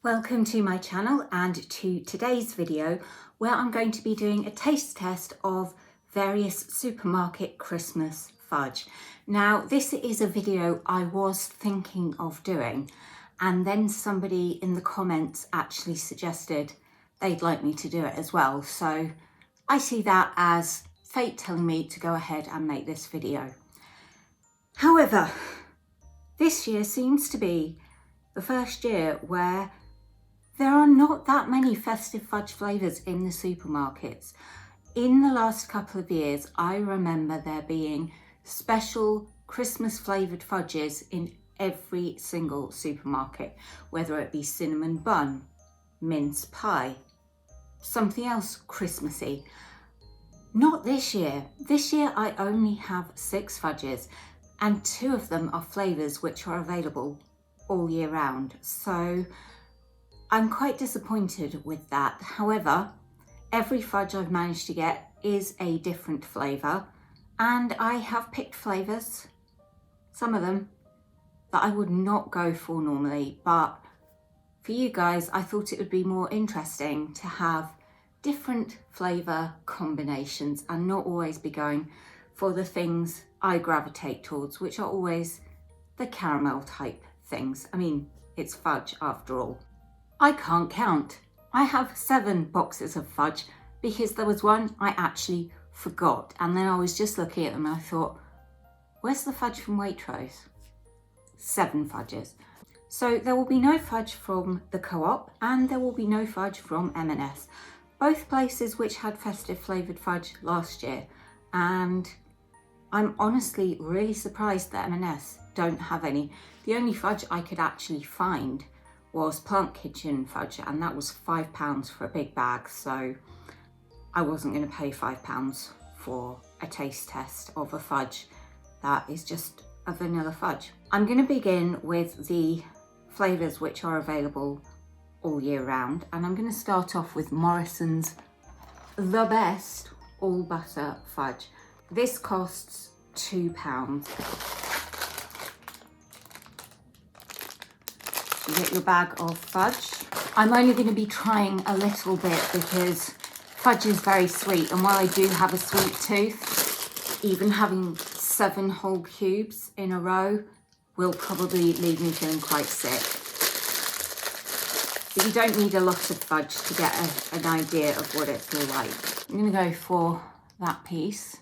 Welcome to my channel and to today's video where I'm going to be doing a taste test of various supermarket Christmas fudge. Now this is a video I was thinking of doing and then somebody in the comments actually suggested they'd like me to do it as well. So I see that as fate telling me to go ahead and make this video. However, this year seems to be the first year where there are not that many festive fudge flavours in the supermarkets. In the last couple of years, I remember there being special Christmas flavoured fudges in every single supermarket, whether it be cinnamon bun, mince pie, something else Christmassy. Not this year. This year I only have 6 fudges and 2 of them are flavours which are available all year round. So I'm quite disappointed with that. However, every fudge I've managed to get is a different flavour, and I have picked flavours, some of them, that I would not go for normally, but for you guys, I thought it would be more interesting to have different flavour combinations and not always be going for the things I gravitate towards, which are always the caramel type things. I mean, it's fudge after all. I can't count. I have 7 boxes of fudge because there was one I actually forgot, and then I was just looking at them and I thought, where's the fudge from Waitrose? 7 fudges. So there will be no fudge from the Co-op and there will be no fudge from M&S, both places which had festive flavoured fudge last year, and I'm honestly really surprised that M&S don't have any. The only fudge I could actually find was Plant Kitchen fudge, and that was £5 for a big bag, so I wasn't going to pay £5 for a taste test of a fudge that is just a vanilla fudge. I'm going to begin with the flavours which are available all year round, and I'm going to start off with Morrison's The Best All Butter Fudge. This costs £2. You get your bag of fudge. I'm only going to be trying a little bit because fudge is very sweet, and while I do have a sweet tooth, even having 7 whole cubes in a row will probably leave me feeling quite sick. But you don't need a lot of fudge to get an idea of what it's all like. I'm going to go for that piece.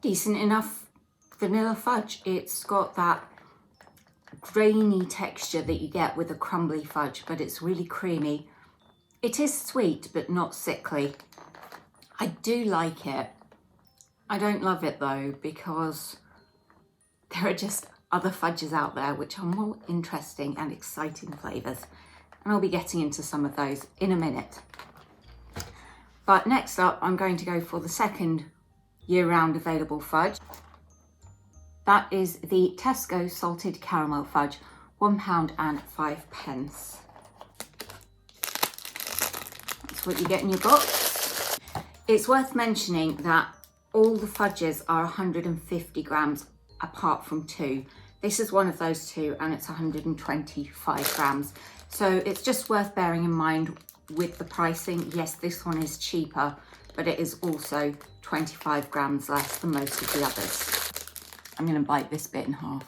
Decent enough vanilla fudge. It's got that grainy texture that you get with a crumbly fudge, but it's really creamy. It is sweet but not sickly. I do like it. I don't love it though, because there are just other fudges out there which are more interesting and exciting flavours, and I'll be getting into some of those in a minute. But next up, I'm going to go for the second year-round available fudge. That is the Tesco Salted Caramel Fudge, £1.05. That's what you get in your box. It's worth mentioning that all the fudges are 150 grams apart from 2. This is one of those 2 and it's 125 grams. So it's just worth bearing in mind with the pricing. Yes, this one is cheaper, but it is also 25 grams less than most of the others. I'm going to bite this bit in half.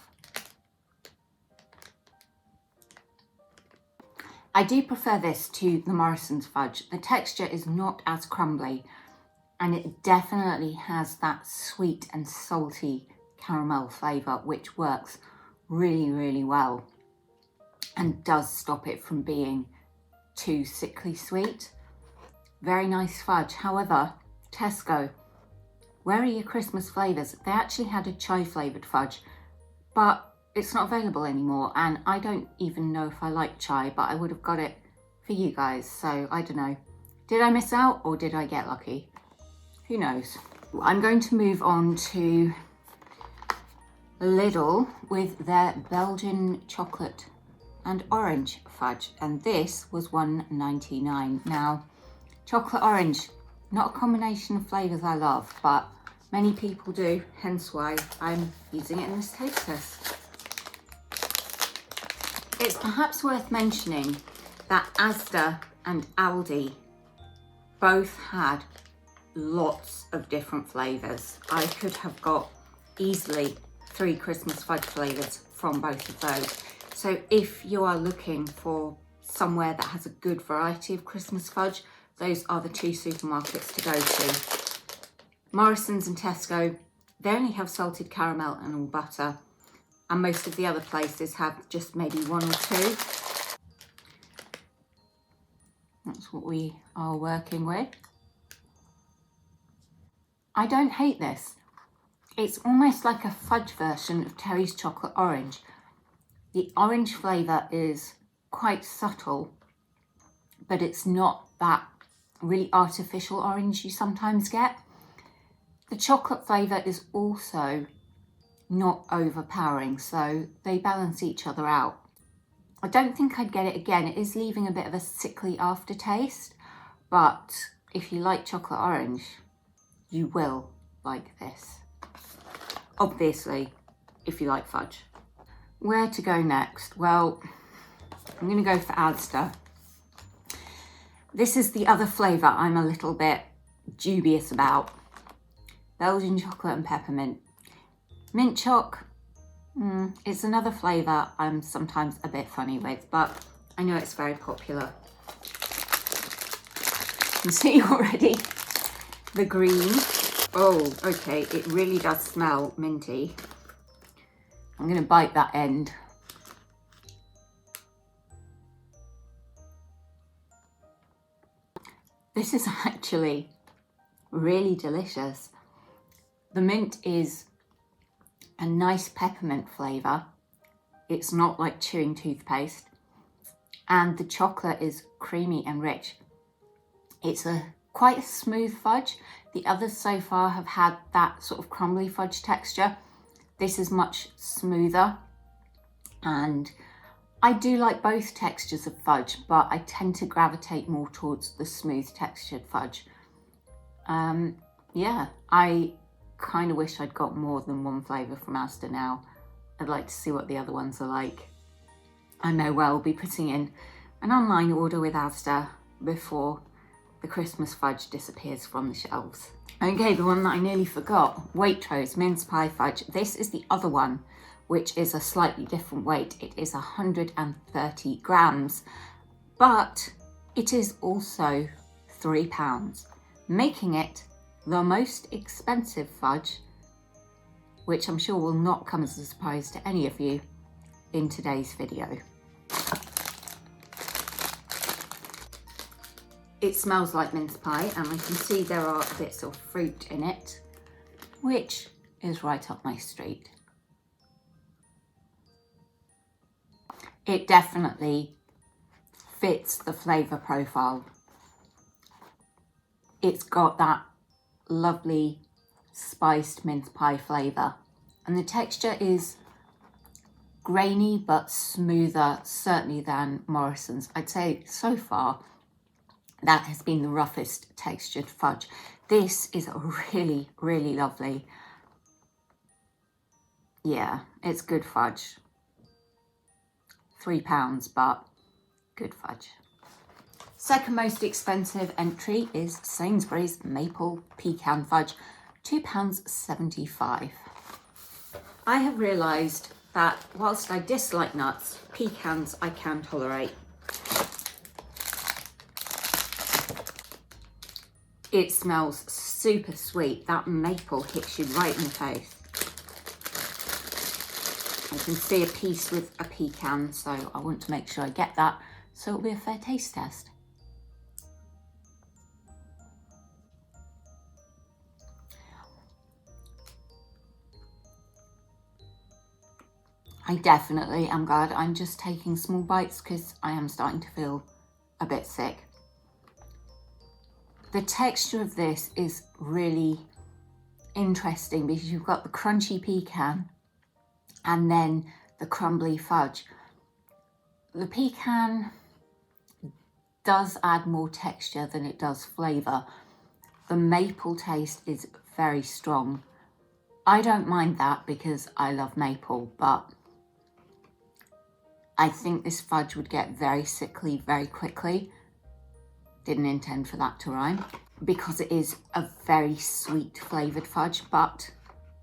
I do prefer this to the Morrison's fudge. The texture is not as crumbly, and it definitely has that sweet and salty caramel flavour, which works really, really well and does stop it from being too sickly sweet. Very nice fudge. However, Tesco, where are your Christmas flavours? They actually had a chai flavoured fudge, but it's not available anymore, and I don't even know if I like chai, but I would have got it for you guys, so I don't know. Did I miss out or did I get lucky? Who knows? I'm going to move on to Lidl with their Belgian chocolate and orange fudge, and this was £1.99. Now, chocolate orange, not a combination of flavours I love, but many people do, hence why I'm using it in this taste test. It's perhaps worth mentioning that Asda and Aldi both had lots of different flavours. I could have got easily 3 Christmas fudge flavours from both of those. So if you are looking for somewhere that has a good variety of Christmas fudge, those are the 2 supermarkets to go to. Morrison's and Tesco, they only have salted caramel and all butter, and most of the other places have just maybe 1 or 2. That's what we are working with. I don't hate this. It's almost like a fudge version of Terry's chocolate orange. The orange flavour is quite subtle, but it's not that really artificial orange you sometimes get. The chocolate flavour is also not overpowering, so they balance each other out. I don't think I'd get it again. It is leaving a bit of a sickly aftertaste, but if you like chocolate orange, you will like this. Obviously, if you like fudge. Where to go next? Well, I'm going to go for Asda. This is the other flavour I'm a little bit dubious about. Belgian chocolate and peppermint. Mint choc, it's another flavour I'm sometimes a bit funny with, but I know it's very popular. You can see already the green. Oh, okay, it really does smell minty. I'm going to bite that end. This is actually really delicious. The mint is a nice peppermint flavour. It's not like chewing toothpaste. And the chocolate is creamy and rich. It's quite a smooth fudge. The others so far have had that sort of crumbly fudge texture. This is much smoother, and I do like both textures of fudge, but I tend to gravitate more towards the smooth textured fudge. Yeah, I kind of wish I'd got more than 1 flavour from Asda now. I'd like to see what the other ones are like. I know I'll be putting in an online order with Asda before the Christmas fudge disappears from the shelves. Okay, the one that I nearly forgot, Waitrose mince pie fudge. This is the other one, which is a slightly different weight. It is 130 grams, but it is also £3, making it the most expensive fudge, which I'm sure will not come as a surprise to any of you in today's video. It smells like mince pie, and I can see there are bits of fruit in it, which is right up my street. It definitely fits the flavour profile. It's got that lovely spiced mince pie flavour, and the texture is grainy but smoother certainly than Morrison's. I'd say so far that has been the roughest textured fudge. This is really, really lovely. Yeah, it's good fudge. £3, but good fudge. Second most expensive entry is Sainsbury's Maple Pecan Fudge, £2.75. I have realised that whilst I dislike nuts, pecans I can tolerate. It smells super sweet. That maple hits you right in the face. I can see a piece with a pecan, so I want to make sure I get that, so it'll be a fair taste test. I definitely am glad I'm just taking small bites because I am starting to feel a bit sick. The texture of this is really interesting because you've got the crunchy pecan and then the crumbly fudge. The pecan does add more texture than it does flavour. The maple taste is very strong. I don't mind that because I love maple, but I think this fudge would get very sickly very quickly. Didn't intend for that to rhyme, because it is a very sweet flavoured fudge, but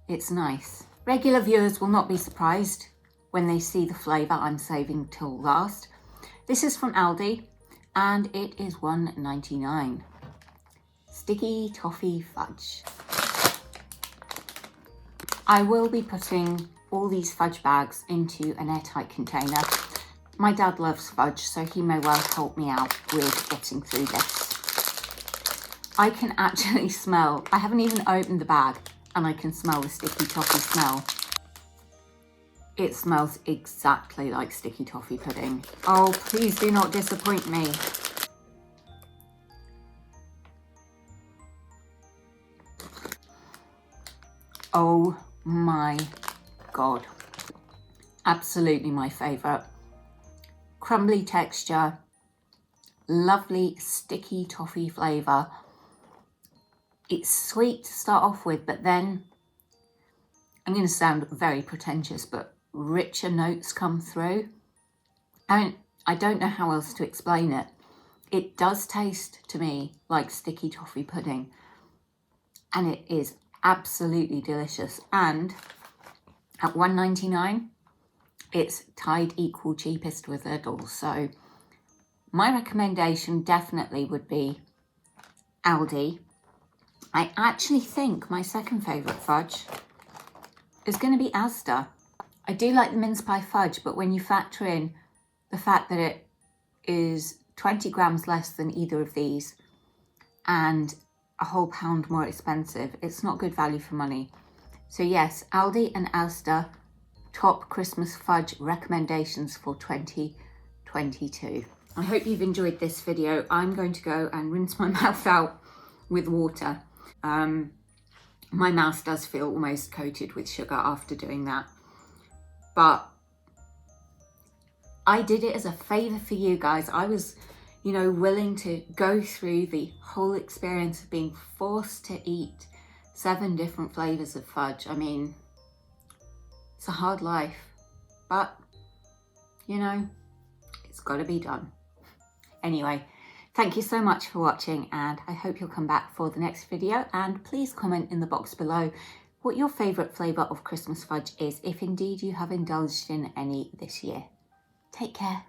it's nice. Regular viewers will not be surprised when they see the flavour I'm saving till last. This is from Aldi and it is $1.99. Sticky toffee fudge. I will be putting all these fudge bags into an airtight container. My dad loves fudge, so he may well help me out with getting through this. I can actually smell, I haven't even opened the bag, and I can smell the sticky toffee smell. It smells exactly like sticky toffee pudding. Oh, please do not disappoint me. Oh my God. Absolutely my favourite. Crumbly texture, lovely sticky toffee flavour. It's sweet to start off with, but then, I'm going to sound very pretentious, but richer notes come through. I don't know how else to explain it. It does taste to me like sticky toffee pudding, and it is absolutely delicious. And at $1.99, it's tied equal cheapest with Lidl. So my recommendation definitely would be Aldi. I actually think my second favourite fudge is going to be Asda. I do like the mince pie fudge, but when you factor in the fact that it is 20 grams less than either of these and a whole pound more expensive, it's not good value for money. So yes, Aldi and Asda, top Christmas fudge recommendations for 2022. I hope you've enjoyed this video. I'm going to go and rinse my mouth out with water. My mouth does feel almost coated with sugar after doing that, but I did it as a favour for you guys. I was, willing to go through the whole experience of being forced to eat 7 different flavours of fudge. I mean, it's a hard life, but it's got to be done. Anyway, thank you so much for watching, and I hope you'll come back for the next video, and please comment in the box below what your favourite flavour of Christmas fudge is, if indeed you have indulged in any this year. Take care.